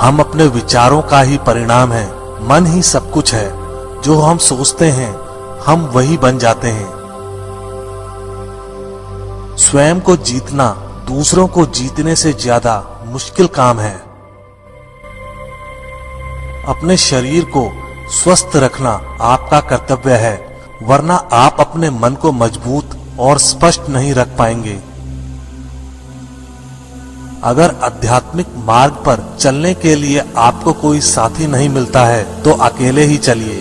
हम अपने विचारों का ही परिणाम हैं। मन ही सब कुछ है। जो हम सोचते हैं हम वही बन जाते हैं। स्वयं को जीतना दूसरों को जीतने से ज्यादा मुश्किल काम है। अपने शरीर को स्वस्थ रखना आपका कर्तव्य है, वरना आप अपने मन को मजबूत और स्पष्ट नहीं रख पाएंगे। अगर आध्यात्मिक मार्ग पर चलने के लिए आपको कोई साथी नहीं मिलता है तो अकेले ही चलिए।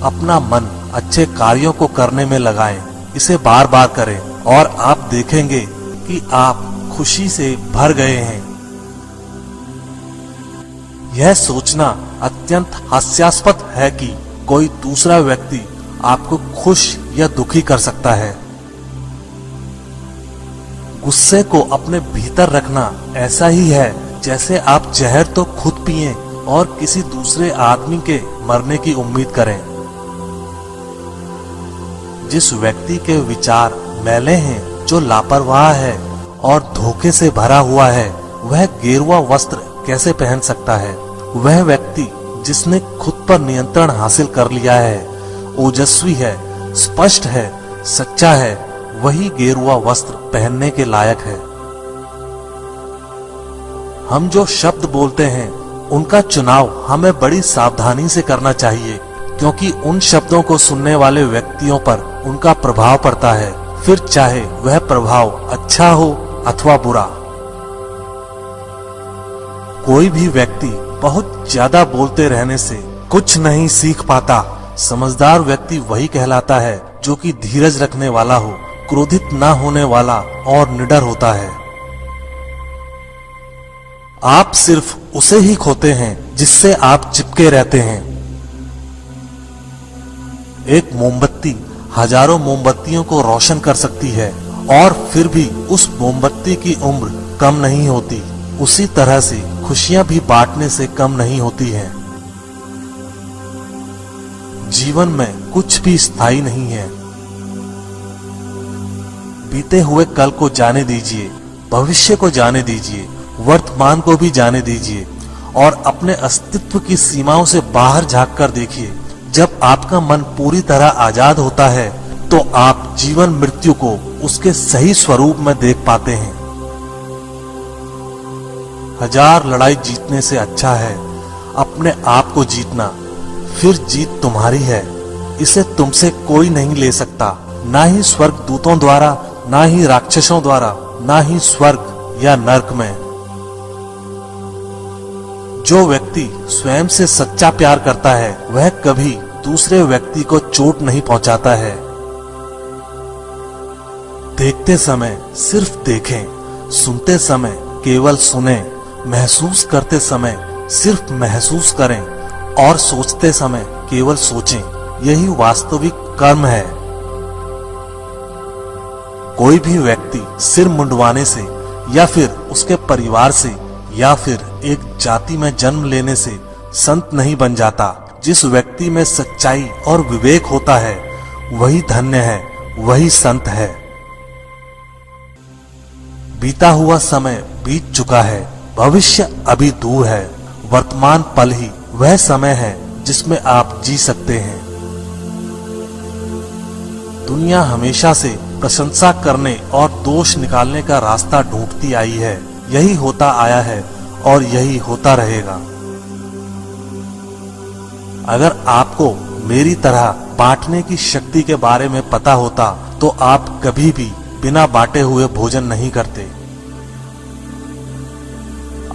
अपना मन अच्छे कार्यों को करने में लगाएं, इसे बार बार करें और आप देखेंगे कि आप खुशी से भर गए हैं। यह सोचना अत्यंत हास्यास्पद है कि कोई दूसरा व्यक्ति आपको खुश या दुखी कर सकता है। गुस्से को अपने भीतर रखना ऐसा ही है जैसे आप जहर तो खुद पिएं और किसी दूसरे आदमी के मरने की उम्मीद करें। जिस व्यक्ति के विचार मैले हैं, जो लापरवाह है और धोखे से भरा हुआ है, वह गेरुआ वस्त्र कैसे पहन सकता है? वह व्यक्ति जिसने खुद पर नियंत्रण हासिल कर लिया है, ओजस्वी है, स्पष्ट है, सच्चा है, वही गेरुआ वस्त्र पहनने के लायक है। हम जो शब्द बोलते हैं उनका चुनाव हमें बड़ी सावधानी से करना चाहिए, क्योंकि उन शब्दों को सुनने वाले व्यक्तियों पर उनका प्रभाव पड़ता है, फिर चाहे वह प्रभाव अच्छा हो अथवा बुरा। कोई भी व्यक्ति बहुत ज्यादा बोलते रहने से कुछ नहीं सीख पाता। समझदार व्यक्ति वही कहलाता है जो कि धीरज रखने वाला हो, क्रोधित ना होने वाला और निडर होता है। आप सिर्फ उसे ही खोते हैं जिससे आप चिपके रहते हैं। एक मोमबत्ती हजारों मोमबत्तियों को रोशन कर सकती है और फिर भी उस मोमबत्ती की उम्र कम नहीं होती। उसी तरह से खुशियां भी बांटने से कम नहीं होती हैं। जीवन में कुछ भी स्थायी नहीं है। बीते हुए कल को जाने दीजिए, भविष्य को जाने दीजिए, वर्तमान को भी जाने दीजिए और अपने अस्तित्व की सीमाओं से बाहर झांक कर देखिए। जब आपका मन पूरी तरह आजाद होता है तो आप जीवन मृत्यु को उसके सही स्वरूप में देख पाते हैं। हजार लड़ाई जीतने से अच्छा है अपने आप को जीतना, फिर जीत तुम्हारी है। इसे तुमसे कोई नहीं ले सकता, ना ही स्वर्ग दूतों द्वारा, ना ही राक्षसों द्वारा, ना ही स्वर्ग या नरक में। जो व्यक्ति स्वयं से सच्चा प्यार करता है वह कभी दूसरे व्यक्ति को चोट नहीं पहुंचाता है। देखते समय सिर्फ देखें, सुनते समय केवल सुनें, महसूस करते समय सिर्फ महसूस करें और सोचते समय केवल सोचें। यही वास्तविक कर्म है। कोई भी व्यक्ति सिर मुंडवाने से या फिर उसके परिवार से या फिर एक जाति में जन्म लेने से संत नहीं बन जाता। जिस व्यक्ति में सच्चाई और विवेक होता है वही धन्य है, वही संत है। बीता हुआ समय बीत चुका है, भविष्य अभी दूर है। वर्तमान पल ही वह समय है जिसमें आप जी सकते हैं। दुनिया हमेशा से प्रशंसा करने और दोष निकालने का रास्ता ढूंढती आई है। यही होता आया है और यही होता रहेगा। अगर आपको मेरी तरह बांटने की शक्ति के बारे में पता होता तो आप कभी भी बिना बांटे हुए भोजन नहीं करते।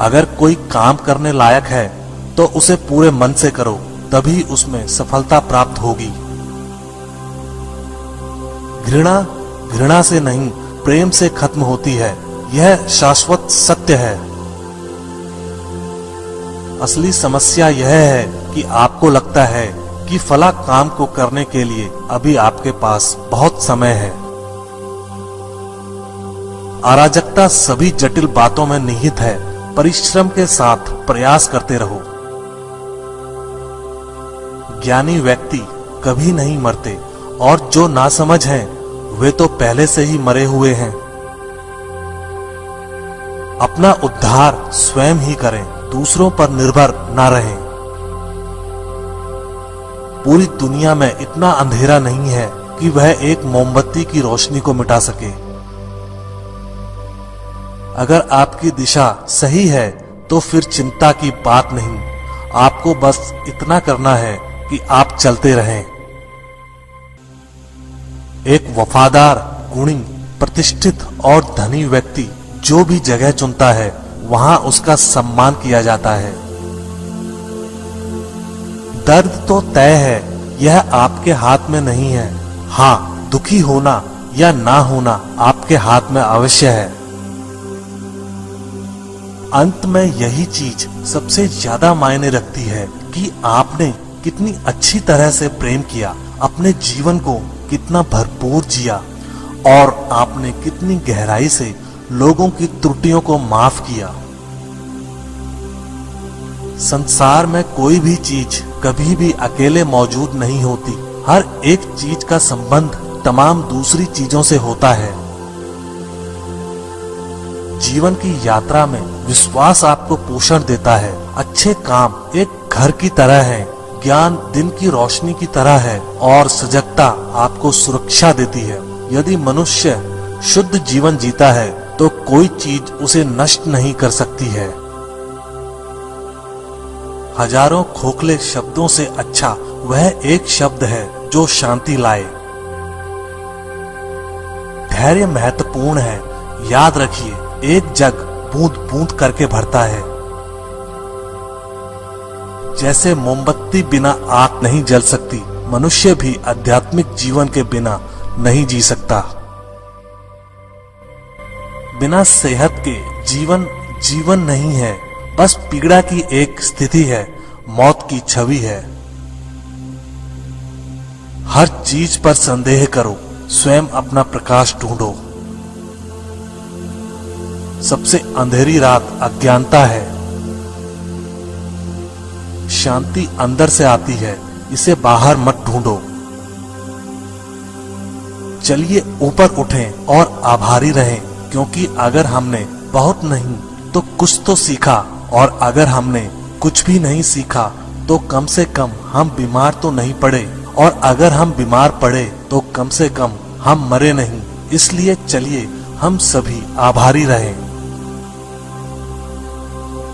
अगर कोई काम करने लायक है तो उसे पूरे मन से करो, तभी उसमें सफलता प्राप्त होगी। घृणा घृणा से नहीं, प्रेम से खत्म होती है। यह शाश्वत सत्य है। असली समस्या यह है कि आपको लगता है कि फला काम को करने के लिए अभी आपके पास बहुत समय है। अराजकता सभी जटिल बातों में निहित है। परिश्रम के साथ प्रयास करते रहो। ज्ञानी व्यक्ति कभी नहीं मरते और जो नासमझ हैं वे तो पहले से ही मरे हुए हैं। अपना उद्धार स्वयं ही करें, दूसरों पर निर्भर ना रहें। पूरी दुनिया में इतना अंधेरा नहीं है कि वह एक मोमबत्ती की रोशनी को मिटा सके। अगर आपकी दिशा सही है तो फिर चिंता की बात नहीं, आपको बस इतना करना है कि आप चलते रहें। एक वफादार, गुणी, प्रतिष्ठित और धनी व्यक्ति जो भी जगह चुनता है वहां उसका सम्मान किया जाता है। दर्द तो तय है, यह आपके हाथ में नहीं है। हाँ, दुखी होना या ना होना आपके हाथ में अवश्य है। अंत में यही चीज सबसे ज्यादा मायने रखती है कि आपने कितनी अच्छी तरह से प्रेम किया, अपने जीवन को कितना भरपूर जिया और आपने कितनी गहराई से लोगों की त्रुटियों को माफ किया। संसार में कोई भी चीज कभी भी अकेले मौजूद नहीं होती। हर एक चीज का संबंध तमाम दूसरी चीजों से होता है। जीवन की यात्रा में विश्वास आपको पोषण देता है। अच्छे काम एक घर की तरह है, ज्ञान दिन की रोशनी की तरह है और सजगता आपको सुरक्षा देती है। यदि मनुष्य शुद्ध जीवन जीता है तो कोई चीज उसे नष्ट नहीं कर सकती है। हजारों खोखले शब्दों से अच्छा वह एक शब्द है जो शांति लाए। धैर्य महत्वपूर्ण है। याद रखिए, एक जग बूंद बूंद करके भरता है। जैसे मोमबत्ती बिना आग नहीं जल सकती, मनुष्य भी आध्यात्मिक जीवन के बिना नहीं जी सकता। बिना सेहत के जीवन जीवन नहीं है, बस पीड़ा की एक स्थिति है, मौत की छवि है। हर चीज पर संदेह करो, स्वयं अपना प्रकाश ढूंढो। सबसे अंधेरी रात अज्ञानता है। शांति अंदर से आती है, इसे बाहर मत ढूंढो। चलिए ऊपर उठें और आभारी रहें, क्योंकि अगर हमने बहुत नहीं तो कुछ तो सीखा, और अगर हमने कुछ भी नहीं सीखा तो कम से कम हम बीमार तो नहीं पड़े, और अगर हम बीमार पड़े तो कम से कम हम मरे नहीं। इसलिए चलिए हम सभी आभारी रहें।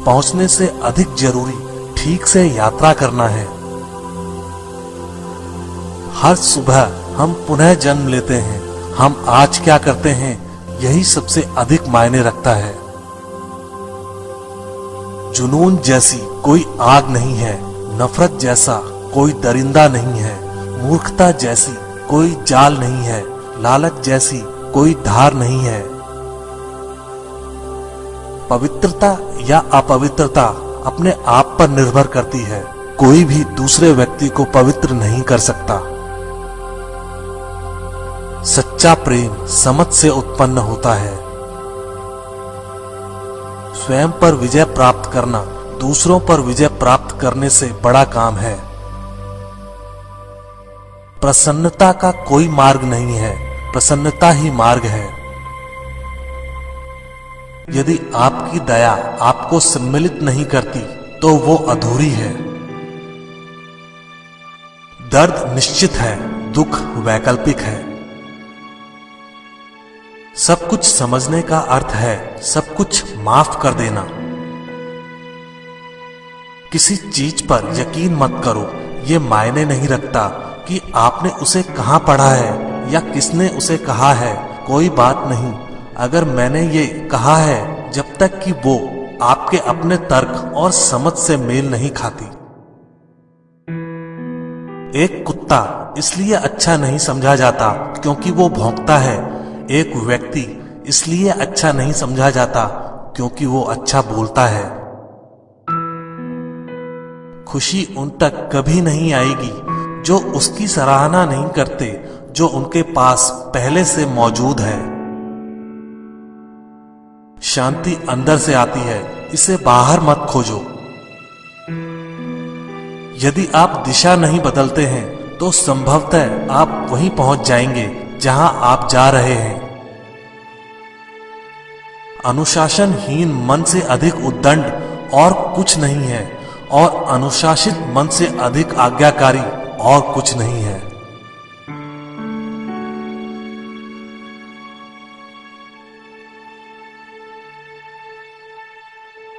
पहुंचने से अधिक जरूरी ठीक से यात्रा करना है। हर सुबह हम पुनः जन्म लेते हैं। हम आज क्या करते हैं यही सबसे अधिक मायने रखता है। जुनून जैसी कोई आग नहीं है, नफरत जैसा कोई दरिंदा नहीं है, मूर्खता जैसी कोई जाल नहीं है, लालच जैसी कोई धार नहीं है। पवित्रता या अपवित्रता अपने आप पर निर्भर करती है। कोई भी दूसरे व्यक्ति को पवित्र नहीं कर सकता। सच्चा प्रेम समझ से उत्पन्न होता है। स्वयं पर विजय प्राप्त करना दूसरों पर विजय प्राप्त करने से बड़ा काम है। प्रसन्नता का कोई मार्ग नहीं है, प्रसन्नता ही मार्ग है। यदि आपकी दया आपको सम्मिलित नहीं करती तो वो अधूरी है। दर्द निश्चित है, दुख वैकल्पिक है। सब कुछ समझने का अर्थ है सब कुछ माफ कर देना। किसी चीज पर यकीन मत करो। ये मायने नहीं रखता कि आपने उसे कहां पढ़ा है या किसने उसे कहा है। कोई बात नहीं अगर मैंने ये कहा है, जब तक कि वो आपके अपने तर्क और समझ से मेल नहीं खाती। एक कुत्ता इसलिए अच्छा नहीं समझा जाता क्योंकि वो भौंकता है। एक व्यक्ति इसलिए अच्छा नहीं समझा जाता क्योंकि वो अच्छा बोलता है। खुशी उन तक कभी नहीं आएगी जो उसकी सराहना नहीं करते, जो उनके पास पहले से मौजूद है। शांति अंदर से आती है, इसे बाहर मत खोजो। यदि आप दिशा नहीं बदलते हैं तो संभवतः आप वहीं पहुंच जाएंगे जहां आप जा रहे हैं। अनुशासनहीन मन से अधिक उद्दंड और कुछ नहीं है, और अनुशासित मन से अधिक आज्ञाकारी और कुछ नहीं है।